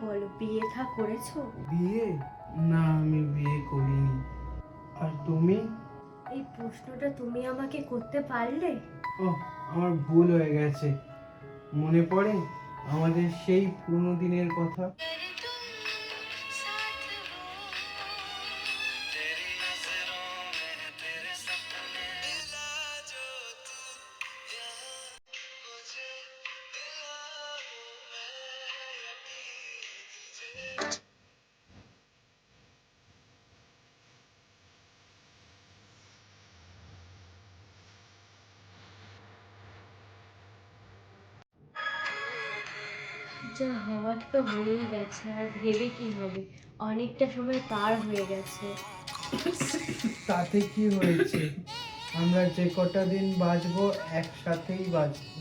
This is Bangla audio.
বলো, বিয়ে থা করেছো? বিয়ে? না, আমি বিয়ে করিনি। আর তুমি? এই প্রশ্নটা তুমি আমাকে করতে পারলে? ও, আমার ভুল হয়ে গেছে। মনে পড়ে আমাদের সেই পুরনো দিনের কথা? যা হওয়ার তো হয়েই গেছে, আর ভেবে কি হবে? অনেকটা সময় পার হয়ে গেছে। তাতে কি হয়েছে? আমরা যে কটা দিন বাঁচবো একসাথেই বাঁচবো।